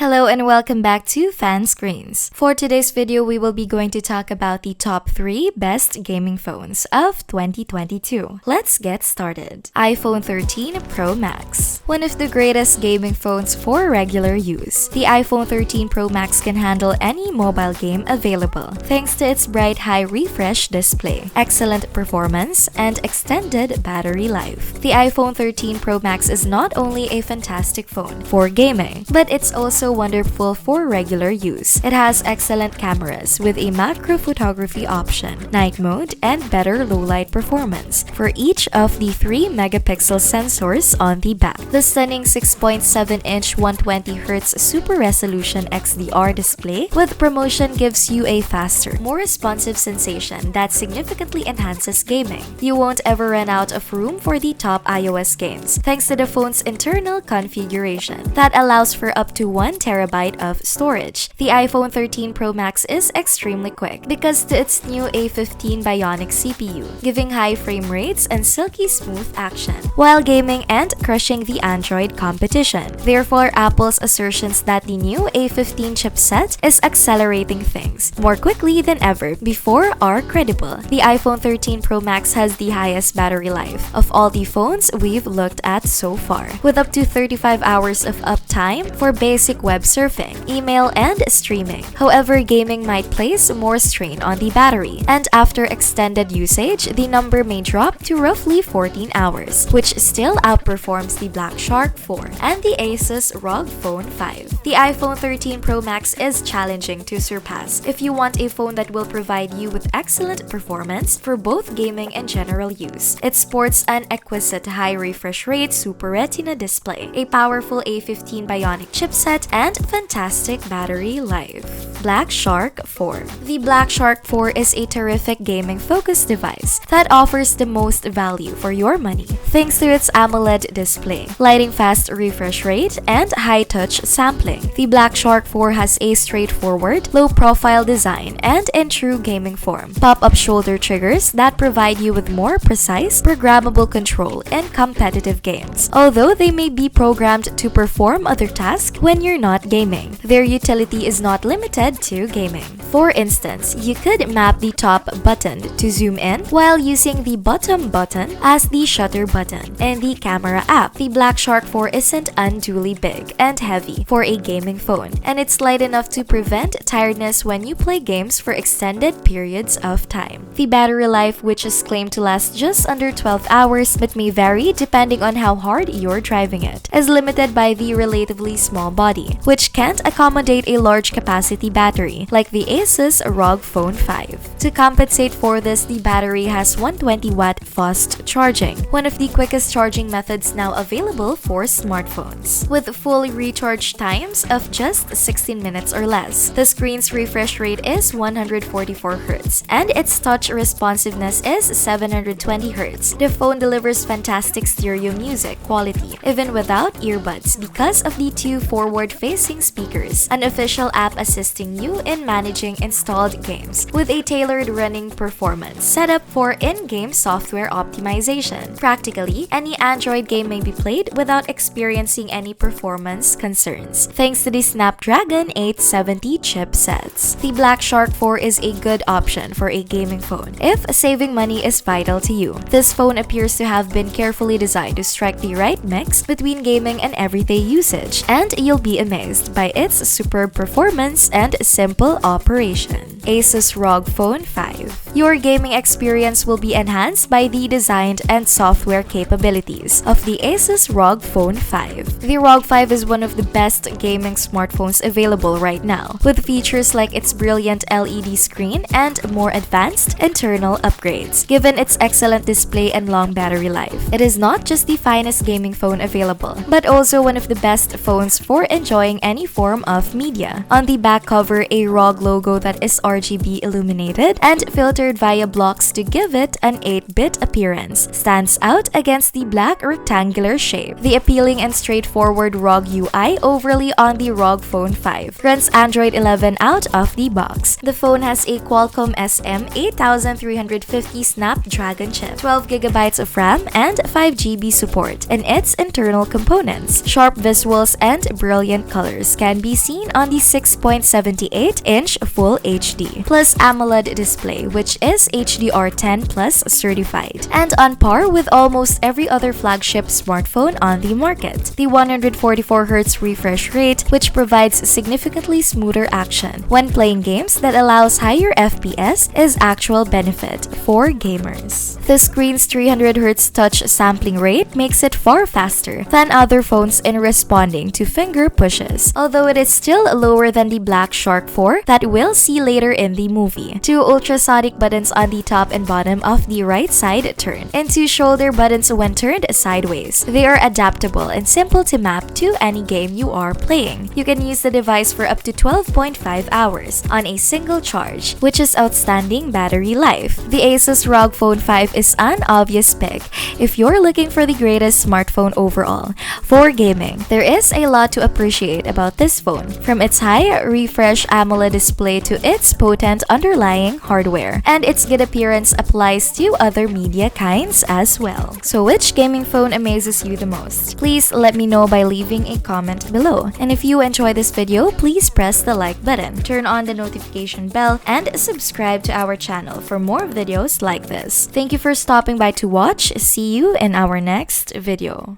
Hello and welcome back to Fan Screens. For today's video, we will be going to talk about the top 3 best gaming phones of 2022. Let's get started. iPhone 13 Pro Max. One of the greatest gaming phones for regular use. The iPhone 13 Pro Max can handle any mobile game available thanks to its bright high refresh display, excellent performance, and extended battery life. The iPhone 13 Pro Max is not only a fantastic phone for gaming, but it's also wonderful for regular use. It has excellent cameras with a macro photography option, night mode, and better low-light performance for each of the 3 megapixel sensors on the back. The stunning 6.7-inch 120Hz Super Resolution XDR display with promotion gives you a faster, more responsive sensation that significantly enhances gaming. You won't ever run out of room for the top iOS games thanks to the phone's internal configuration that allows for up to 1TB of storage. The iPhone 13 Pro Max is extremely quick because to its new A15 Bionic CPU, giving high frame rates and silky smooth action while gaming and crushing the Android competition. Therefore, Apple's assertions that the new A15 chipset is accelerating things more quickly than ever before are credible. The iPhone 13 Pro Max has the highest battery life of all the phones we've looked at so far, with up to 35 hours of uptime for basic web surfing, email, and streaming. However, gaming might place more strain on the battery, and after extended usage, the number may drop to roughly 14 hours, which still outperforms the Black Shark 4 and the Asus ROG Phone 5. The iPhone 13 Pro Max is challenging to surpass if you want a phone that will provide you with excellent performance for both gaming and general use. It sports an exquisite high refresh rate Super Retina display, a powerful A15 Bionic chipset, and fantastic battery life. Black Shark 4. The Black Shark 4 is a terrific gaming-focused device that offers the most value for your money thanks to its AMOLED display, lightning-fast refresh rate, and high-touch sampling. The Black Shark 4 has a straightforward, low-profile design and in true gaming form, pop-up shoulder triggers that provide you with more precise, programmable control in competitive games, although they may be programmed to perform other tasks when you're not gaming. Their utility is not limited to gaming. For instance, you could map the top button to zoom in while using the bottom button as the shutter button in the camera app. The Black Shark 4 isn't unduly big and heavy for a gaming phone, and it's light enough to prevent tiredness when you play games for extended periods of time. The battery life, which is claimed to last just under 12 hours but may vary depending on how hard you're driving it, is limited by the relatively small body, which can't accommodate a large capacity battery like the Asus ROG Phone 5. To compensate for this, the battery has 120-watt fast charging, one of the quickest charging methods now available for smartphones, with full recharge times of just 16 minutes or less. The screen's refresh rate is 144 Hz, and its touch responsiveness is 720 Hz. The phone delivers fantastic stereo music quality, even without earbuds, because of the 2 forward-facing speakers, an official app assisting you in managing installed games, with a tailored running performance set up for in-game software optimization. Practically, any Android game may be played without experiencing any performance concerns, thanks to the Snapdragon 870 chipsets. The Black Shark 4 is a good option for a gaming phone if saving money is vital to you. This phone appears to have been carefully designed to strike the right mix between gaming and everyday usage, and you'll be amazed by its superb performance and simple operation. Asus ROG Phone 5. Your gaming experience will be enhanced by the design and software capabilities of the Asus ROG Phone 5. The ROG 5 is one of the best gaming smartphones available right now, with features like its brilliant LED screen and more advanced internal upgrades. Given its excellent display and long battery life, it is not just the finest gaming phone available, but also one of the best phones for enjoying any form of media. On the back cover, a ROG logo that is RGB illuminated and filtered centered via blocks to give it an 8-bit appearance, stands out against the black rectangular shape. The appealing and straightforward ROG UI overlay on the ROG Phone 5 runs Android 11 out of the box. The phone has a Qualcomm SM8350 Snapdragon chip, 12GB of RAM, and 5GB support in its internal components. Sharp visuals and brilliant colors can be seen on the 6.78-inch Full HD plus AMOLED display, which is HDR10 Plus certified, and on par with almost every other flagship smartphone on the market. The 144Hz refresh rate, which provides significantly smoother action when playing games that allows higher FPS, is actual benefit for gamers. The screen's 300Hz touch sampling rate makes it far faster than other phones in responding to finger pushes, although it is still lower than the Black Shark 4 that we'll see later in the movie. Two ultrasonic buttons on the top and bottom of the right side turn into shoulder buttons when turned sideways. They are adaptable and simple to map to any game you are playing. You can use the device for up to 12.5 hours on a single charge, which is outstanding battery life. The Asus ROG Phone 5 is an obvious pick if you're looking for the greatest smartphone overall. For gaming, there is a lot to appreciate about this phone, from its high refresh AMOLED display to its potent underlying hardware, and its good appearance applies to other media kinds as well. So which gaming phone amazes you the most? Please let me know by leaving a comment below. And if you enjoy this video, please press the like button, turn on the notification bell, and subscribe to our channel for more videos like this. Thank you for stopping by to watch. See you in our next video.